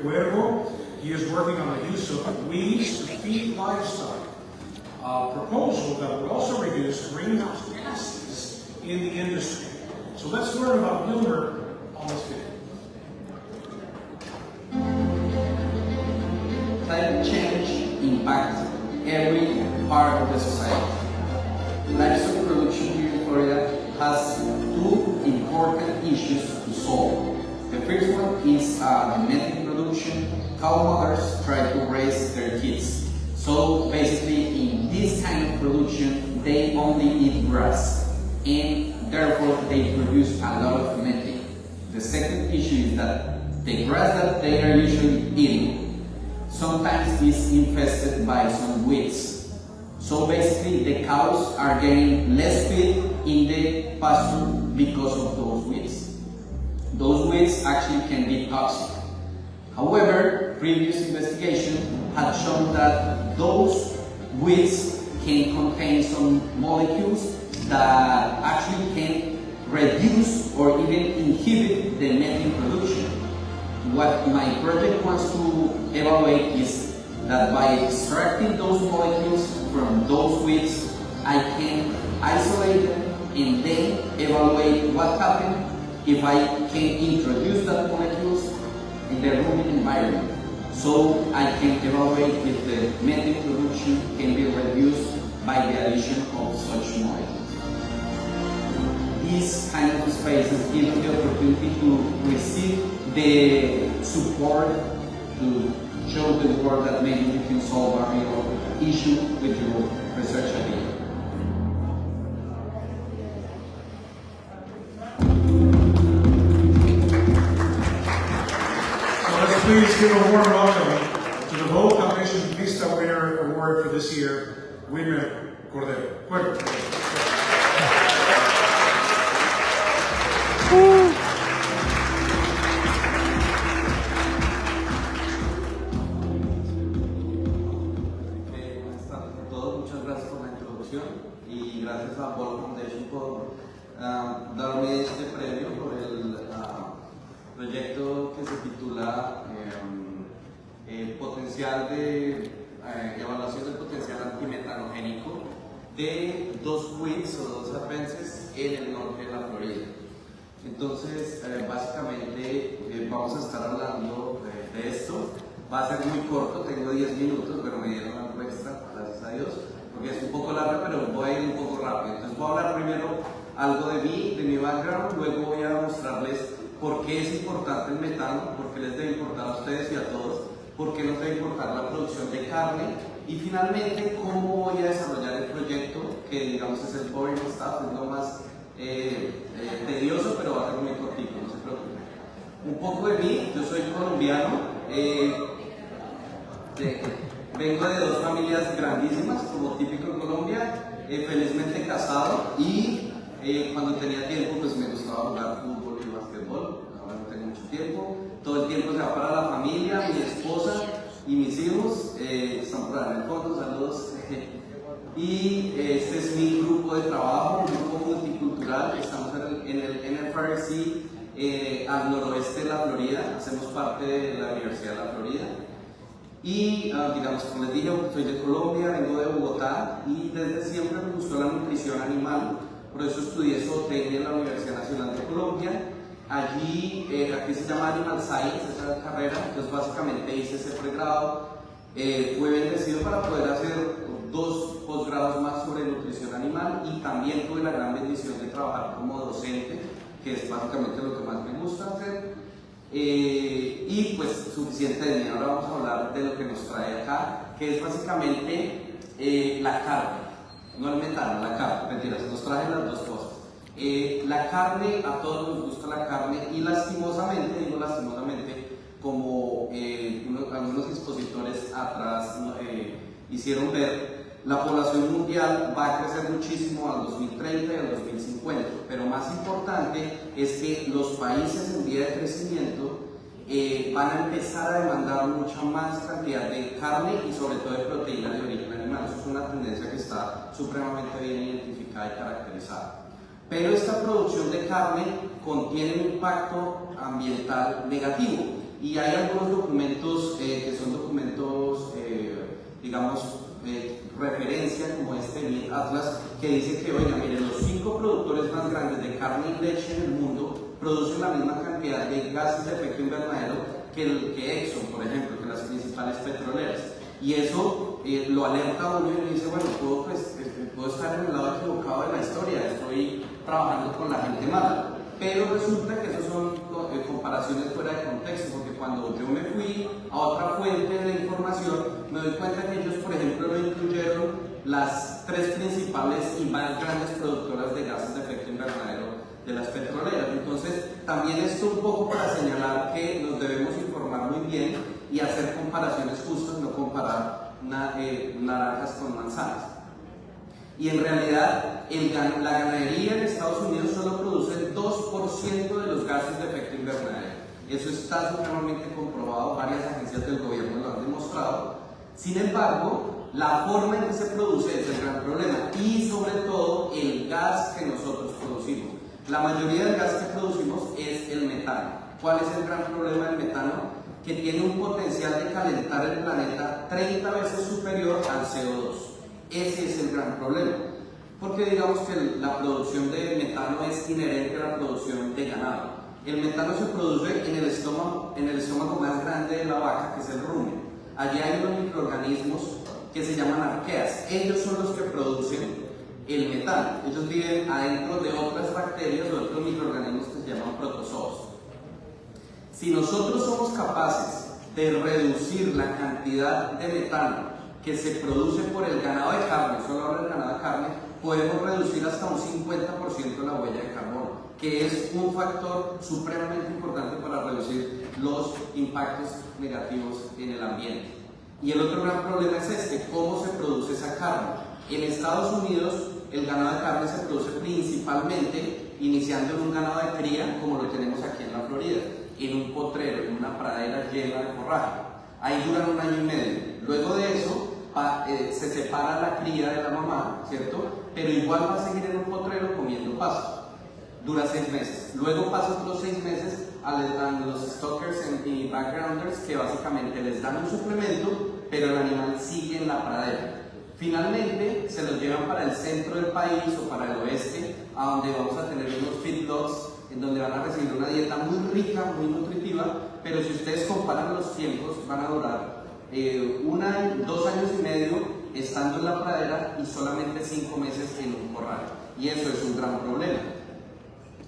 Cuervo. He is working on the use of weeds to feed livestock. A proposal that would also reduce greenhouse gases in the industry. So let's learn about Wilmer on this video. Climate change impacts every part of the society. Livestock production here in Florida has two important issues to solve. The first one is methane production. Cow mothers try to raise their kids. So basically in this kind of production, they only eat grass and therefore they produce a lot of methane. The second issue is that the grass that they are usually eating sometimes is infested by some weeds. So basically the cows are getting less feed in the pasture because of those weeds. Those weeds actually can be toxic. However, previous investigation had shown that those weeds can contain some molecules that actually can reduce or even inhibit the methane production. What my project wants to evaluate is that by extracting those molecules from those weeds, I can isolate them and then evaluate what happened if I can introduce that molecules in the ruminant environment. So I can evaluate if the methane production can be reduced by the addition of such molecules. These kind of spaces give me the opportunity to receive the support to show the world that maybe we can solve a real issue with your research idea. So let's please give a warm welcome to the Bow Foundation Vista Winner Award for this year, Wilmer Cordero. Cuervo. Y gracias a Bow Foundation por darme este premio por el proyecto que se titula potencial de evaluación del potencial antimetanogénico de dos weeds o dos arbences en el norte de la Florida. Entonces, básicamente vamos a estar hablando de esto. Va a ser muy corto, tengo 10 minutos, pero me dieron algo extra, gracias a Dios, porque es un poco larga, pero voy a ir un poco rápido. Entonces voy a hablar primero algo de mi background, luego voy a mostrarles por qué es importante el metano, por qué les debe importar a ustedes y a todos, por qué nos debe importar la producción de carne, y finalmente cómo voy a desarrollar el proyecto, que digamos es el boring stuff, es lo más tedioso, pero va a ser muy cortito, no se preocupen. Un poco de mí, yo soy colombiano, vengo de dos familias grandísimas, como típico en Colombia, felizmente casado, y cuando tenía tiempo pues me gustaba jugar fútbol y basquetbol. Ahora no tengo mucho tiempo, todo el tiempo se va para la familia, mi esposa y mis hijos, están por ahí en el fondo, saludos. Y este es mi grupo de trabajo, un grupo multicultural, estamos en el NFRC al noroeste de la Florida, hacemos parte de la Universidad de la Florida. Y digamos, como les dije, soy de Colombia, vengo de Bogotá y desde siempre me gustó la nutrición animal, por eso estudié zootecnia en la Universidad Nacional de Colombia. Allí, aquí se llama Animal Science, esa es la carrera, entonces básicamente hice ese pregrado. Fui bendecido para poder hacer 2 posgrados más sobre nutrición animal y también tuve la gran bendición de trabajar como docente, que es básicamente lo que más me gusta hacer. Y pues suficiente de mí, ahora vamos a hablar de lo que nos trae acá, que es básicamente la carne, no el metano, la carne, mentiras, nos trae las dos cosas. La carne, a todos nos gusta la carne y lastimosamente, digo lastimosamente, como algunos expositores atrás hicieron ver, la población mundial va a crecer muchísimo al 2030 y al 2050, pero más importante es que los países en vía de crecimiento van a empezar a demandar mucha más cantidad de carne y sobre todo de proteína de origen animal. Eso es una tendencia que está supremamente bien identificada y caracterizada. Pero esta producción de carne contiene un impacto ambiental negativo. y hay algunos documentos que son documentos, digamos, referencia como este Meat Atlas, que dice que, oiga, miren, los 5 productores más grandes de carne y leche en el mundo producen la misma cantidad de gases de efecto invernadero que Exxon, por ejemplo, que las principales petroleras. Y eso lo alerta a uno y dice, bueno, puedo estar en el lado equivocado de la historia, estoy trabajando con la gente mala. Pero resulta que esas son comparaciones fuera de contexto, porque cuando yo me fui a otra fuente de información, me doy cuenta que ellos, por ejemplo, no incluyeron las 3 principales y más grandes productoras de gases de efecto invernadero de las petroleras. Entonces, también esto un poco para señalar que nos debemos informar muy bien y hacer comparaciones justas, no comparar naranjas con manzanas. Y en realidad, la ganadería en Estados Unidos solo produce el 2% de los gases de efecto invernadero. Eso está supremamente comprobado, varias agencias del gobierno lo han demostrado. Sin embargo, la forma en que se produce es el gran problema y sobre todo el gas que nosotros producimos. La mayoría del gas que producimos es el metano. ¿Cuál es el gran problema del metano? Que tiene un potencial de calentar el planeta 30 veces superior al CO2. Ese es el gran problema, porque digamos que la producción de metano es inherente a la producción de ganado. El metano se produce en el estómago más grande de la vaca, que es el rumen. Allí hay unos microorganismos que se llaman arqueas. Ellos son los que producen el metano. Ellos viven adentro de otras bacterias o otros microorganismos que se llaman protozoos. Si nosotros somos capaces de reducir la cantidad de metano que se produce por el ganado de carne, solo hablo del ganado de carne, podemos reducir hasta un 50% la huella de carbono, que es un factor supremamente importante para reducir los impactos negativos en el ambiente. Y el otro gran problema es este: ¿cómo se produce esa carne? En Estados Unidos, el ganado de carne se produce principalmente iniciando en un ganado de cría, como lo tenemos aquí en la Florida, en un potrero, en una pradera llena de forraje. Ahí duran 1 año y medio. Luego de eso, se separa la cría de la mamá, ¿cierto? Pero igual va a seguir en un potrero comiendo pasto. Dura 6 meses. Luego pasa otros 6 meses a los stockers y backgrounders, que básicamente les dan un suplemento, pero el animal sigue en la pradera. Finalmente se los llevan para el centro del país o para el oeste, a donde vamos a tener unos feedlots en donde van a recibir una dieta muy rica, muy nutritiva, pero si ustedes comparan los tiempos, van a durar 1 año, 2 años y medio estando en la pradera y solamente 5 meses en un corral. Y eso es un gran problema.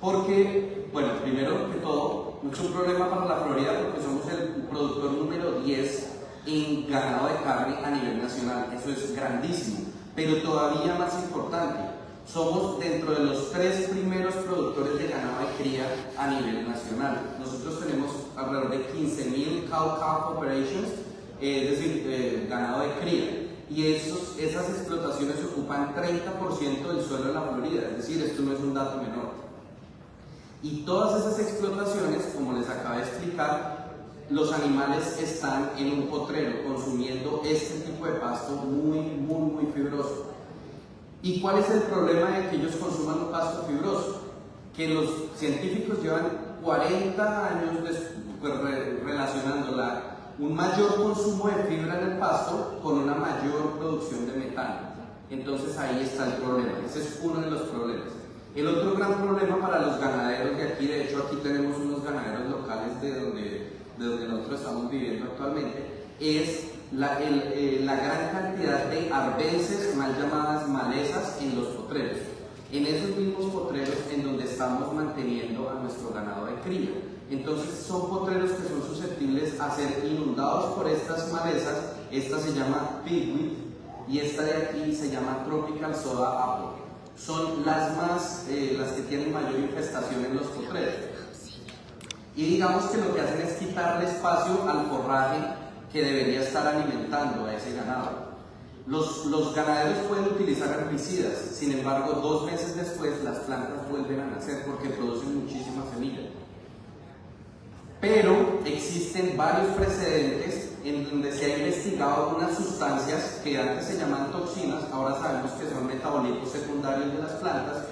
Porque, bueno, primero que todo, es un problema para la Florida porque somos el productor número 10 en ganado de carne a nivel nacional. Eso es grandísimo. Pero todavía más importante, somos dentro de los 3 primeros productores de ganado de cría a nivel nacional. Nosotros tenemos alrededor de 15.000 cow-calf operations, es decir, ganado de cría. Y esas explotaciones ocupan 30% del suelo de la Florida, es decir, esto no es un dato menor. Y todas esas explotaciones, como les acabé de explicar, los animales están en un potrero consumiendo este tipo de pasto muy fibroso. ¿Y cuál es el problema de que ellos consuman un pasto fibroso? Que los científicos llevan 40 años relacionando un mayor consumo de fibra en el pasto con una mayor producción de metano. Entonces ahí está el problema, ese es uno de los problemas. El otro gran problema para los ganaderos de aquí, de hecho aquí tenemos unos ganaderos locales de donde nosotros estamos viviendo actualmente, es la gran cantidad de arbences, mal llamadas malezas, en los potreros. En esos mismos potreros en donde estamos manteniendo a nuestro ganado de cría. Entonces son potreros que son susceptibles a ser inundados por estas malezas. Esta se llama pigweed y esta de aquí se llama tropical soda apple. Son las que tienen mayor infestación en los potreros. Y digamos que lo que hacen es quitarle espacio al forraje que debería estar alimentando a ese ganado. Los ganaderos pueden utilizar herbicidas, sin embargo 2 meses después las plantas vuelven a nacer porque producen muchísima semilla. Pero existen varios precedentes en donde se ha investigado unas sustancias que antes se llamaban toxinas, ahora sabemos que son metabolitos secundarios de las plantas,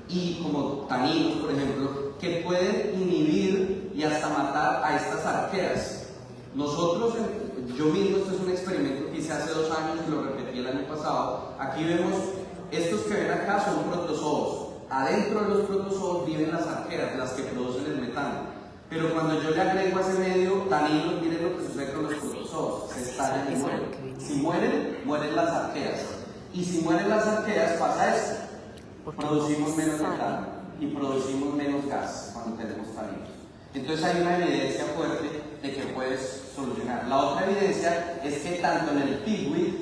y como taninos, por ejemplo, que pueden inhibir y hasta matar a estas arqueas. Nosotros, yo mismo, esto es un experimento que hice hace 2 años y lo repetí el año pasado. Aquí vemos, estos que ven acá son protozoos. Adentro de los protozoos viven las arqueas, las que producen el metano. Pero cuando yo le agrego a ese medio taninos, miren lo que sucede con los protozoos, se estallan y mueren. Si mueren, mueren las arqueas. Y si mueren las arqueas, pasa esto. Producimos menos metano y producimos menos gas cuando tenemos taninos. Entonces hay una evidencia fuerte de que puedes solucionar. La otra evidencia es que tanto en el pigweed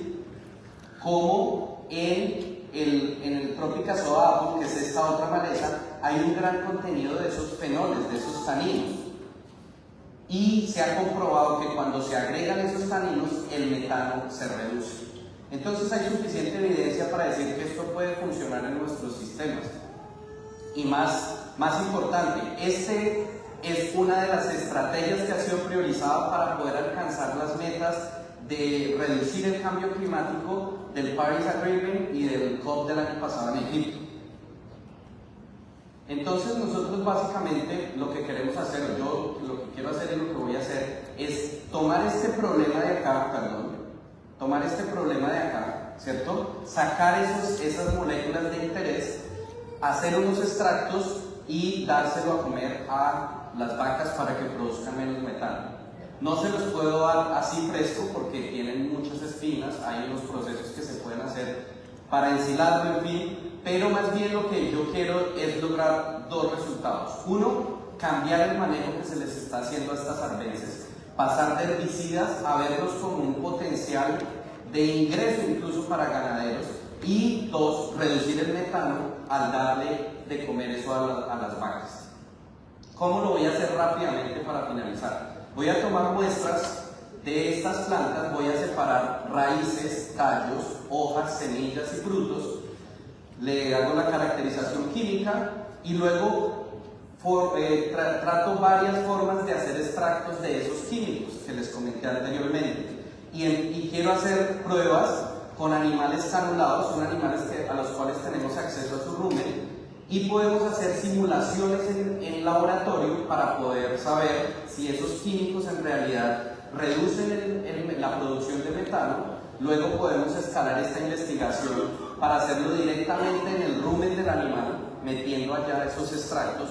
como en el Tropica soda apple, que es esta otra maleza, hay un gran contenido de esos fenoles, de esos taninos. Y se ha comprobado que cuando se agregan esos taninos, el metano se reduce. Entonces hay suficiente evidencia para decir que esto puede funcionar en nuestros sistemas. Y más importante, este es una de las estrategias que ha sido priorizada para poder alcanzar las metas de reducir el cambio climático del Paris Agreement y del COP del año pasado en Egipto. Entonces nosotros básicamente lo que queremos hacer, yo lo que quiero hacer y lo que voy a hacer es tomar este problema de acá, ¿cierto? Sacar esas moléculas de interés, hacer unos extractos y dárselo a comer a las vacas para que produzcan menos metano. No se los puedo dar así fresco porque tienen muchas espinas, hay unos procesos que se pueden hacer para ensilarlo, en fin. Pero más bien lo que yo quiero es lograr 2 resultados. Uno, cambiar el manejo que se les está haciendo a estas arbences, pasar de herbicidas a verlos como un potencial de ingreso incluso para ganaderos. Y 2, reducir el metano al darle de comer eso a las vacas. ¿Cómo lo voy a hacer rápidamente para finalizar? Voy a tomar muestras de estas plantas, voy a separar raíces, tallos, hojas, semillas y frutos. Le hago la caracterización química y luego trato varias formas de hacer extractos de esos químicos que les comenté anteriormente. Y quiero hacer pruebas con animales canulados, son animales a los cuales tenemos acceso a su rumen, y podemos hacer simulaciones en laboratorio para poder saber si esos químicos en realidad reducen la producción de metano. Luego podemos escalar esta investigación para hacerlo directamente en el rumen del animal, metiendo allá esos extractos,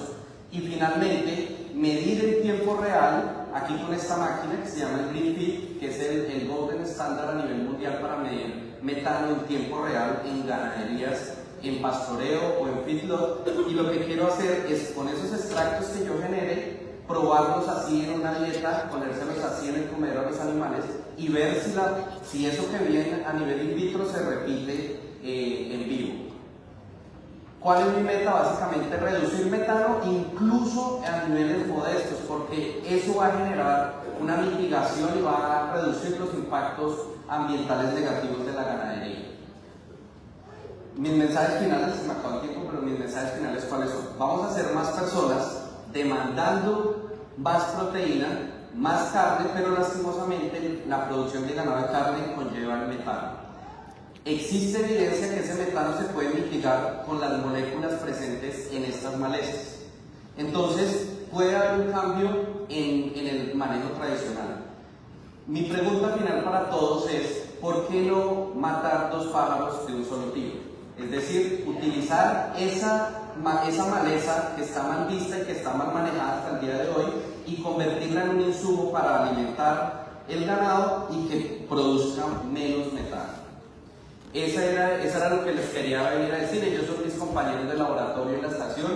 y finalmente medir en tiempo real, aquí con esta máquina que se llama el GreenFeed, que es el golden standard a nivel mundial para medir metano en tiempo real en ganaderías, en pastoreo o en feedlot. Y lo que quiero hacer es, con esos extractos que yo genere, probarlos así en una dieta, ponérselos así en el comedero a los animales y ver si eso que viene a nivel in vitro se repite en vivo. ¿Cuál es mi meta? Básicamente reducir metano incluso a niveles modestos, porque eso va a generar una mitigación y va a reducir los impactos ambientales negativos de la ganadería. Mis mensajes finales, se me acabó el tiempo, pero mis mensajes finales, ¿cuáles son? Vamos a ser más personas demandando más proteína, más carne, pero lastimosamente la producción de ganado de carne conlleva el metano. Existe evidencia que ese metano se puede mitigar con las moléculas presentes en estas malezas. Entonces, puede haber un cambio en el manejo tradicional. Mi pregunta final para todos es, ¿por qué no matar 2 pájaros de un solo tiro? Es decir, utilizar esa maleza que está mal vista y que está mal manejada hasta el día de hoy y convertirla en un insumo para alimentar el ganado y que produzca menos metano. Eso era lo que les quería venir a decir. Ellos son mis compañeros de laboratorio en la estación.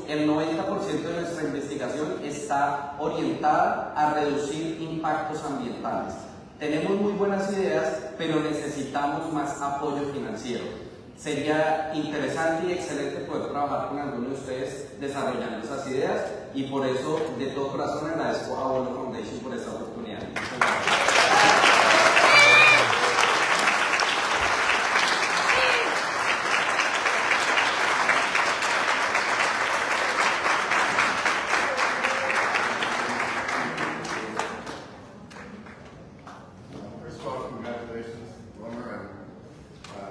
El 90% de nuestra investigación está orientada a reducir impactos ambientales. Tenemos muy buenas ideas, pero necesitamos más apoyo financiero. Sería interesante y excelente poder trabajar con algunos de ustedes desarrollando esas ideas, y por eso de todo corazón agradezco a Bono Foundation por esta oportunidad. Muchas gracias. First of all, congratulations, Wilmer,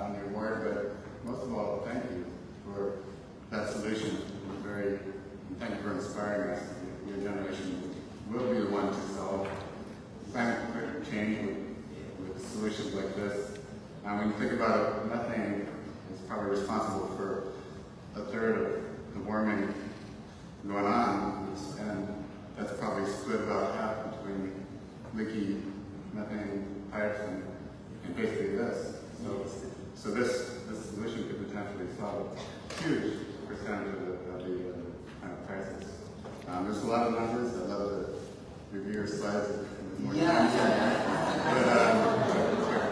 on your work, but most of all, thank you for that solution. Thank you for inspiring us. You're change with solutions like this. When you think about it, methane is probably responsible for a third of the warming going on, and that's probably split about half between leaky methane pipes and basically this. So this solution could potentially solve a huge percentage of the crisis. There's a lot of numbers. I'd love to review your slides with more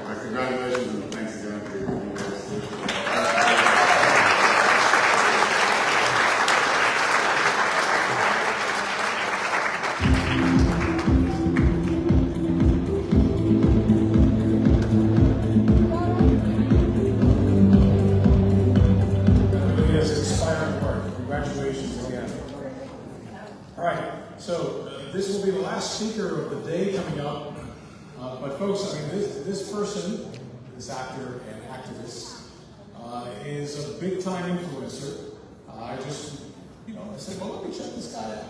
but congratulations and thanks again for your solution. Congratulations again. All right, so this will be the last speaker of the day coming up. But folks, I mean, this person, this actor and activist, is a big-time influencer. I just, I said, well, let me check this guy out.